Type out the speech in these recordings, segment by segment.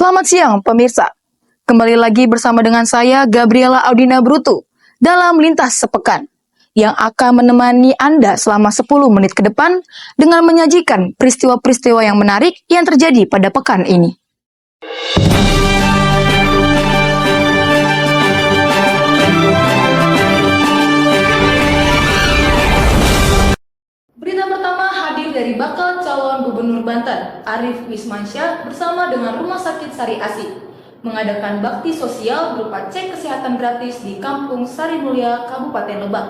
Selamat siang pemirsa, kembali lagi bersama dengan saya Gabriela Audina Brutu dalam Lintas Sepekan yang akan menemani Anda selama 10 menit ke depan dengan menyajikan peristiwa-peristiwa yang menarik yang terjadi pada pekan ini. Berita pertama hadir dari bakal calon Gubernur Banten, Arief Wismansyah bersama dengan Rumah Sakit Sari Asi mengadakan bakti sosial berupa cek kesehatan gratis di Kampung Sari Mulia, Kabupaten Lebak.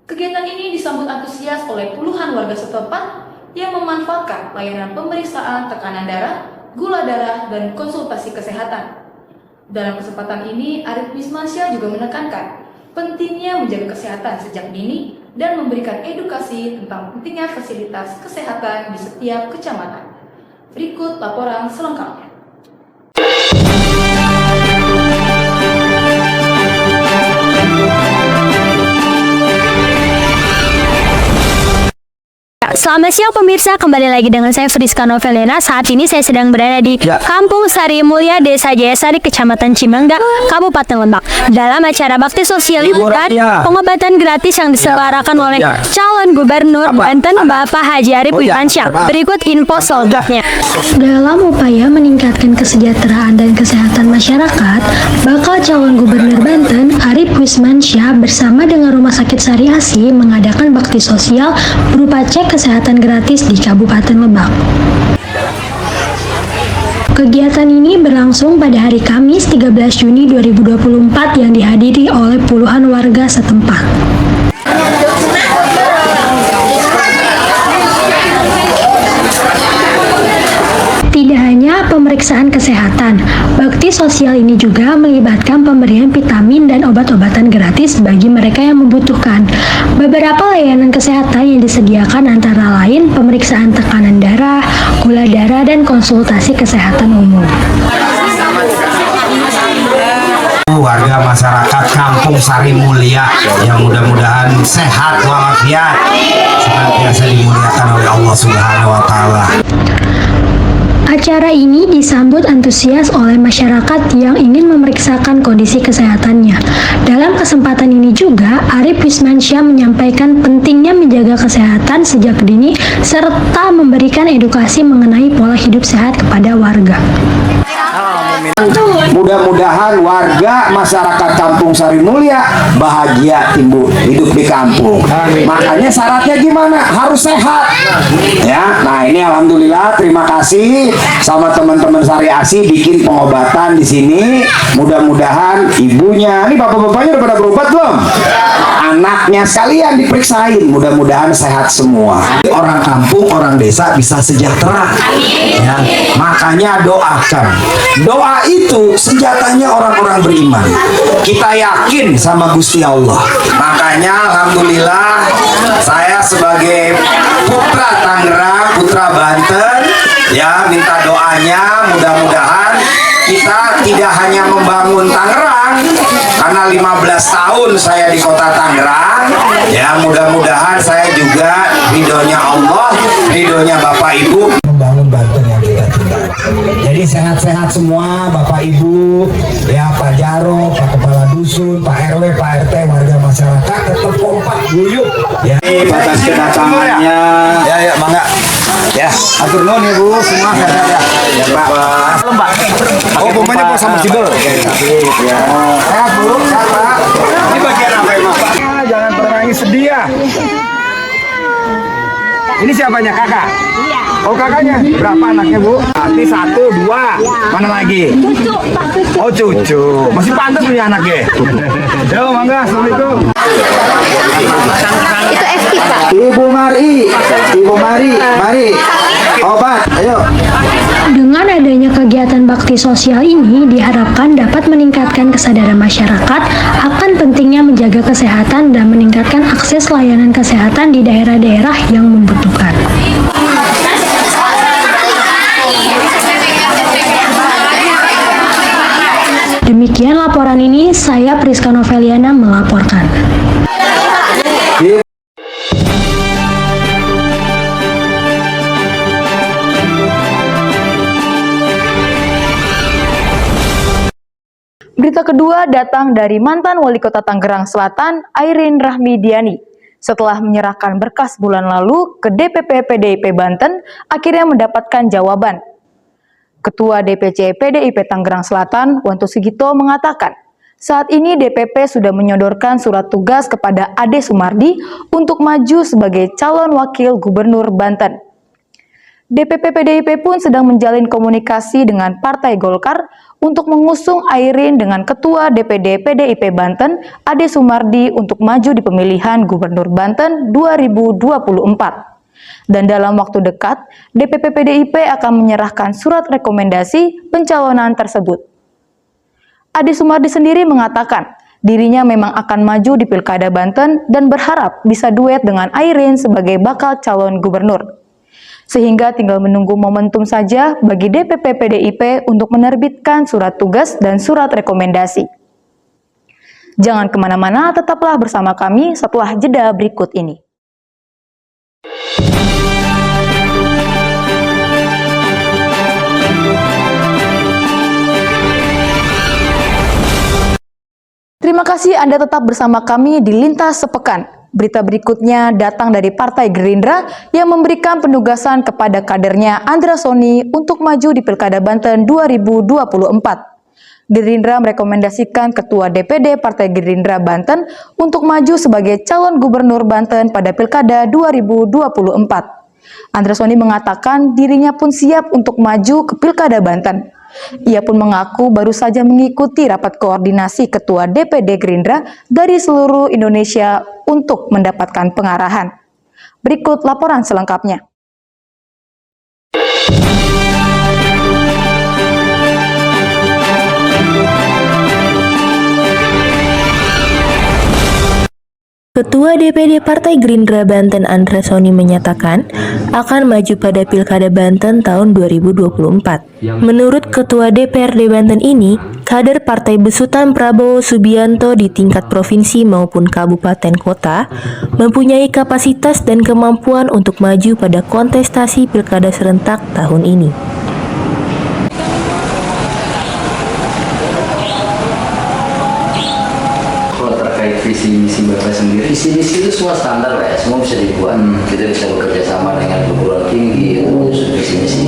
Kegiatan ini disambut antusias oleh puluhan warga setempat yang memanfaatkan layanan pemeriksaan tekanan darah, gula darah, dan konsultasi kesehatan. Dalam kesempatan ini, Arief Wismansyah juga menekankan pentingnya menjaga kesehatan sejak dini dan memberikan edukasi tentang pentingnya fasilitas kesehatan di setiap kecamatan. Berikut laporan selengkapnya. Selamat siang pemirsa, kembali lagi dengan saya Friska Noveliana. Saat ini saya sedang berada di Kampung Sari Mulia, Desa Jayasari, Kecamatan Cimangga, Kabupaten Lebak, dalam acara bakti sosial liburan pengobatan gratis yang diselenggarakan oleh calon Gubernur Banten Bapak Haji Arief Wismansyah. Berikut info selengkapnya. Dalam upaya meningkatkan kesejahteraan dan kesehatan masyarakat, bakal calon Gubernur Banten Arief Wismansyah bersama dengan Rumah Sakit Sari Asi mengadakan bakti sosial berupa cek kesehatan gratis di Kabupaten Lebak. Kegiatan ini berlangsung pada hari Kamis 13 Juni 2024 yang dihadiri oleh puluhan warga setempat. Tidak hanya pemeriksaan kesehatan, bakti sosial ini juga melibatkan pemberian vitamin dan obat-obatan gratis bagi mereka yang membutuhkan. Beberapa layanan kesehatan yang disediakan antara lain pemeriksaan tekanan darah, gula darah, dan konsultasi kesehatan umum. Warga masyarakat Kampung Sari Mulia yang mudah-mudahan sehat walafiat, senantiasa dimuliakan oleh Allah Subhanahu wa Ta'ala. Acara ini disambut antusias oleh masyarakat yang ingin memeriksakan kondisi kesehatannya. Dalam kesempatan ini juga, Arief Wismansyah menyampaikan pentingnya menjaga kesehatan sejak dini serta memberikan edukasi mengenai pola hidup sehat kepada warga. Mudah-mudahan warga masyarakat Kampung Sari Mulia bahagia hidup di kampung. Makanya syaratnya gimana? Harus sehat. Ya, nah ini alhamdulillah terima kasih sama teman-teman Sari Asi bikin pengobatan di sini. Mudah-mudahan ibunya, ini bapak-bapaknya udah pada berobat belum? Anaknya sekalian diperiksain, mudah-mudahan sehat semua. Orang kampung, orang desa bisa sejahtera. Ya, makanya doakan. Doa itu senjatanya orang-orang beriman. Kita yakin sama Gusti Allah. Makanya alhamdulillah saya sebagai putra Tangerang, putra Banten, ya minta doanya mudah-mudahan kita tidak hanya membangun Tangerang, karena 15 tahun saya di kota Tangerang, ya mudah-mudahan saya juga ridhonya Allah, ridhonya Bapak Ibu membangun Banten yang kita tinggal. Jadi sehat-sehat semua Bapak Ibu, ya Pak Jaro, Pak Kepala Dusun, Pak RW, Pak RT, warga masyarakat tetap kompak guyup. Ya, atas kedatangannya. Ya, mangga. Ya, atur nuhun ya Bu, semua sehat ya. Ya Pak. Oh, pokoknya Pak sama Sidol. Ya. Sehat Bu, sehat Pak. Ini bagian apa ya Pak? Jangan pernah nangis sedih ya. Ini siapanya kakak? Iya. Oh kakaknya, berapa anaknya Bu? Berarti 1, 2, mana lagi? Cucu, Pak Cucu. Oh cucu, masih pantas punya anaknya. Yo mangga, assalamualaikum. Itu FT Pak. Ibu Mari, mari. Obat, ayo. Dengan adanya kegiatan bakti sosial ini diharapkan dapat meningkatkan kesadaran masyarakat akan pentingnya menjaga kesehatan dan meningkatkan akses layanan kesehatan di daerah-daerah yang membutuhkan. Demikian laporan ini, saya Friska Noveliana melaporkan. Berita kedua datang dari mantan Wali Kota Tangerang Selatan, Airin Rahmidiani. Setelah menyerahkan berkas bulan lalu ke DPP PDIP Banten, akhirnya mendapatkan jawaban. Ketua DPC PDIP Tangerang Selatan, Wanto Sugito mengatakan, saat ini DPP sudah menyodorkan surat tugas kepada Ade Sumardi untuk maju sebagai calon wakil gubernur Banten. DPP PDIP pun sedang menjalin komunikasi dengan Partai Golkar untuk mengusung Airin dengan Ketua DPD PDIP Banten, Ade Sumardi untuk maju di pemilihan Gubernur Banten 2024. Dan dalam waktu dekat, DPP PDIP akan menyerahkan surat rekomendasi pencalonan tersebut. Ade Sumardi sendiri mengatakan, dirinya memang akan maju di Pilkada Banten dan berharap bisa duet dengan Airin sebagai bakal calon gubernur. Sehingga tinggal menunggu momentum saja bagi DPP PDIP untuk menerbitkan surat tugas dan surat rekomendasi. Jangan kemana-mana, tetaplah bersama kami setelah jeda berikut ini. Terima kasih Anda tetap bersama kami di Lintas Sepekan. Berita berikutnya datang dari Partai Gerindra yang memberikan penugasan kepada kadernya Andra Soni untuk maju di Pilkada Banten 2024. Gerindra merekomendasikan Ketua DPD Partai Gerindra Banten untuk maju sebagai calon gubernur Banten pada Pilkada 2024. Andra Soni mengatakan dirinya pun siap untuk maju ke Pilkada Banten. Ia pun mengaku baru saja mengikuti rapat koordinasi Ketua DPD Gerindra dari seluruh Indonesia untuk mendapatkan pengarahan. Berikut laporan selengkapnya. Ketua DPD Partai Gerindra Banten Andra Soni menyatakan akan maju pada Pilkada Banten tahun 2024. Menurut Ketua DPRD Banten ini, kader partai besutan Prabowo Subianto di tingkat provinsi maupun kabupaten kota mempunyai kapasitas dan kemampuan untuk maju pada kontestasi Pilkada serentak tahun ini. Visi misi Bapak sendiri, visi misi itu semua standar lah ya, semua bisa dibuat. Kita bisa bekerja sama dengan perguruan tinggi itu visi misi.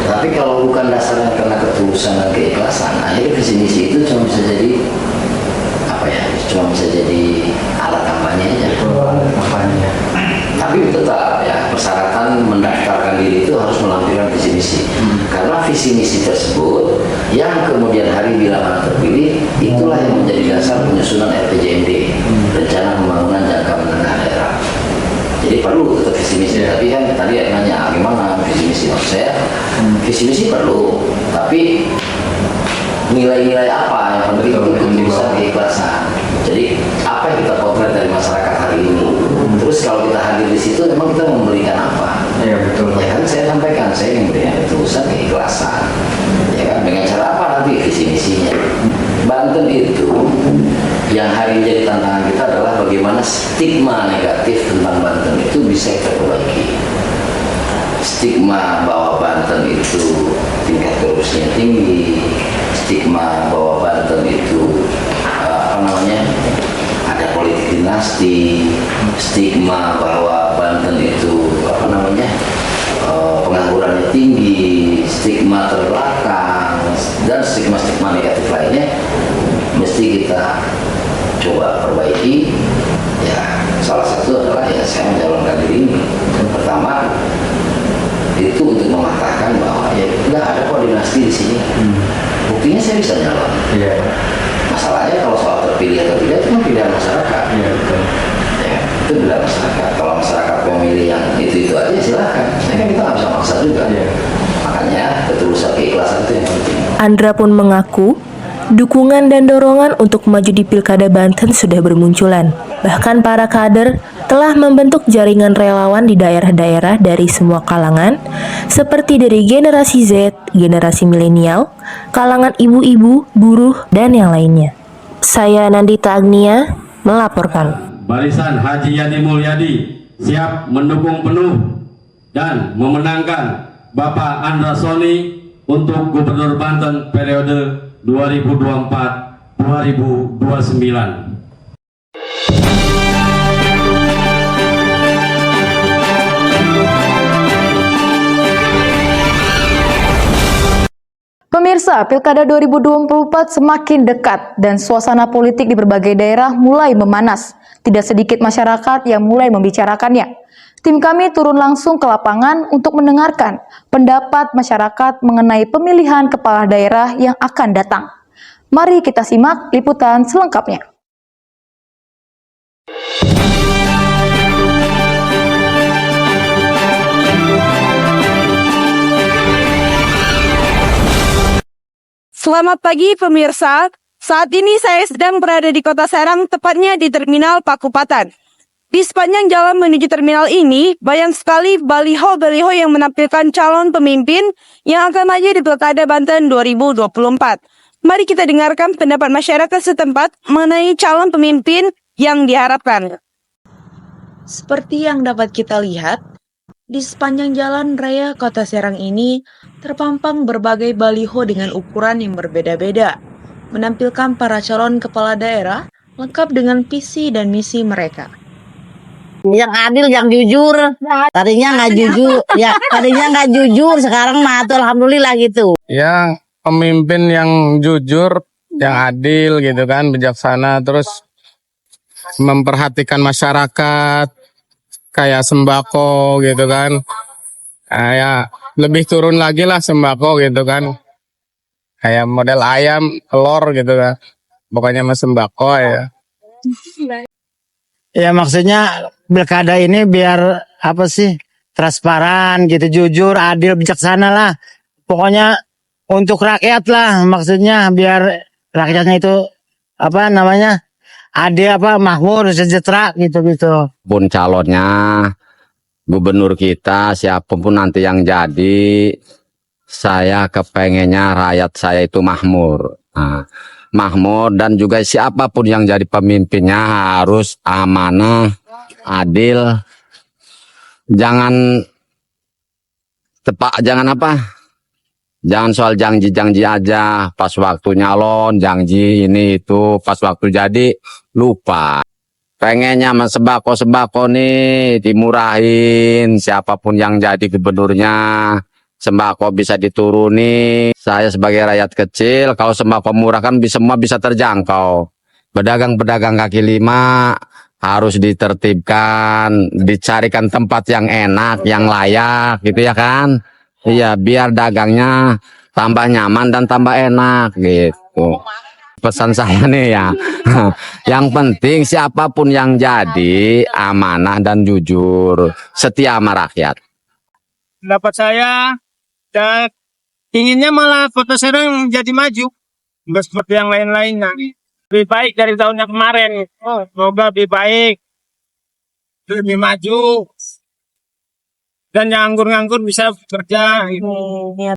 Tapi kalau bukan dasarnya karena ketulusan dan keikhlasan, akhirnya visi misi itu cuma bisa jadi apa ya? Cuma bisa jadi alat kampanye aja. Tapi tetap ya persyaratan mendaftarkan diri itu harus melampirkan visi misi. Karena visi misi tersebut yang kemudian hari bila mana terpilih, itulah yang menjadi dasar penyusunan RPJMD, rencana pembangunan jangka menengah daerah. Jadi perlu tetap visi misi. Tapi kan tadi nanya gimana visi misi, maksud saya visi misi perlu, tapi nilai-nilai apa yang penting untuk ketulusan keikhlasan. Jadi apa yang kita potret dari masyarakat hari ini. Terus kalau kita hadir di situ, memang kita memberikan apa? Ya betul. Ya kan saya sampaikan, saya ingin memberikan ketulusan keikhlasan. Ya kan dengan cara apa nanti visi misinya. Banten itu yang hari ini jadi tantangan kita adalah bagaimana stigma negatif tentang Banten itu bisa kita perbaiki. Stigma bahwa Banten itu tingkat korupsinya tinggi, stigma bahwa Banten itu ada politik dinasti, stigma bahwa Banten itu penganggurannya tinggi, stigma terbelakang, dan stigma-stigma negatif lainnya mesti kita coba perbaiki. Ya, salah satu adalah ya saya menjalankan diri ini. Yang pertama itu untuk mengatakan bahwa ya nggak ada koordinasi di sini. Buktinya saya bisa nyalon. Masalahnya kalau soal terpilih atau tidak itu pilihan masyarakat. Ya, itu pilihan masyarakat. Kalau masyarakat memilih yang itu aja silahkan. Saya kan kita nggak bisa maksa juga. Makanya ketulusan keikhlasan itu yang penting. Andra pun mengaku dukungan dan dorongan untuk maju di Pilkada Banten sudah bermunculan. Bahkan para kader telah membentuk jaringan relawan di daerah-daerah dari semua kalangan, seperti dari generasi Z, generasi milenial, kalangan ibu-ibu, buruh, dan yang lainnya. Saya Nandita Agnia melaporkan. Barisan Haji Yadi Mulyadi siap mendukung penuh dan memenangkan Bapak Andra Soni untuk Gubernur Banten periode 2024 2029. Pemirsa, Pilkada 2024 semakin dekat dan suasana politik di berbagai daerah mulai memanas. Tidak sedikit masyarakat yang mulai membicarakannya. Tim kami turun langsung ke lapangan untuk mendengarkan pendapat masyarakat mengenai pemilihan kepala daerah yang akan datang. Mari kita simak liputan selengkapnya. Selamat pagi pemirsa, saat ini saya sedang berada di Kota Serang, tepatnya di Terminal Pakupatan. Di sepanjang jalan menuju terminal ini, banyak sekali baliho-baliho yang menampilkan calon pemimpin yang akan maju di Pilkada Banten 2024. Mari kita dengarkan pendapat masyarakat setempat mengenai calon pemimpin yang diharapkan. Seperti yang dapat kita lihat, di sepanjang jalan raya Kota Serang ini terpampang berbagai baliho dengan ukuran yang berbeda-beda, menampilkan para calon kepala daerah lengkap dengan visi dan misi mereka. Yang adil, yang jujur. Tadinya nggak jujur, sekarang mah tuh alhamdulillah gitu. Ya, pemimpin yang jujur, yang adil gitu kan, bijaksana, terus memperhatikan masyarakat, kayak sembako gitu kan. Ya, lebih turun lagi lah sembako gitu kan. Kayak model ayam, telur gitu kan. Pokoknya mah sembako ya. Ya maksudnya pilkada ini biar apa sih, transparan gitu, jujur, adil, bijaksana lah. Pokoknya untuk rakyat lah, maksudnya biar rakyatnya itu apa namanya, adil, makmur, sejahtera gitu-gitu. Pun calonnya, gubernur kita, siapapun nanti yang jadi, saya kepengennya rakyat saya itu makmur. Makmur, dan juga siapapun yang jadi pemimpinnya harus amanah, adil, jangan jangan soal janji-janji aja, pas waktu nyalon janji ini itu, pas waktu jadi lupa. Pengennya sembako nih dimurahin, siapapun yang jadi gubernurnya, sembako bisa dituruni. Saya sebagai rakyat kecil, kalau sembako murah kan semua bisa terjangkau. Pedagang-pedagang kaki lima harus ditertibkan, dicarikan tempat yang enak, yang layak gitu ya kan. Iya, biar dagangnya tambah nyaman dan tambah enak gitu. Pesan saya nih ya, yang penting siapapun yang jadi amanah dan jujur, setia sama rakyat. Pendapat saya, dan inginnya malah Kota Serang jadi maju, nggak seperti yang lain-lainnya. Lebih baik dari tahun yang kemarin. Semoga lebih baik, lebih maju, dan yang nganggur-nganggur bisa bekerja.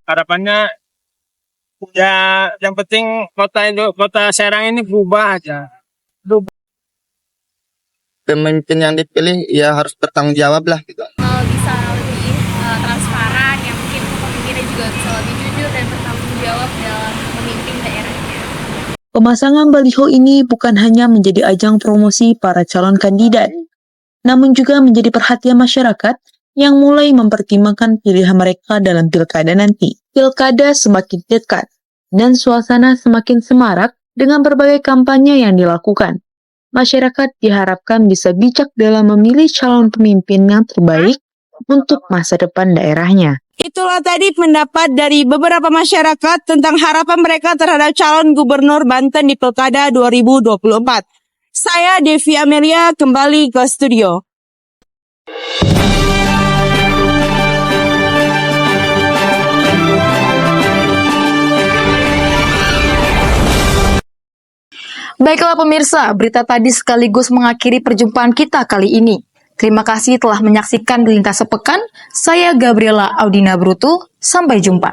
Harapannya ya, yang penting Kota Serang ini berubah aja. Pemimpin yang dipilih ya harus bertanggung jawab lah gitu. Bisa lebih transparan, yang mungkin pemimpinnya juga bisa lebih jujur dan bertanggung jawab dalam memimpin daerahnya. Pemasangan baliho ini bukan hanya menjadi ajang promosi para calon kandidat, namun juga menjadi perhatian masyarakat yang mulai mempertimbangkan pilihan mereka dalam pilkada nanti. Pilkada semakin dekat, dan suasana semakin semarak dengan berbagai kampanye yang dilakukan. Masyarakat diharapkan bisa bijak dalam memilih calon pemimpin yang terbaik untuk masa depan daerahnya. Itulah tadi pendapat dari beberapa masyarakat tentang harapan mereka terhadap calon gubernur Banten di Pilkada 2024. Saya Devi Amelia kembali ke studio. Baiklah pemirsa, berita tadi sekaligus mengakhiri perjumpaan kita kali ini. Terima kasih telah menyaksikan Berita Sepekan. Saya Gabriela Audina Brutu. Sampai jumpa.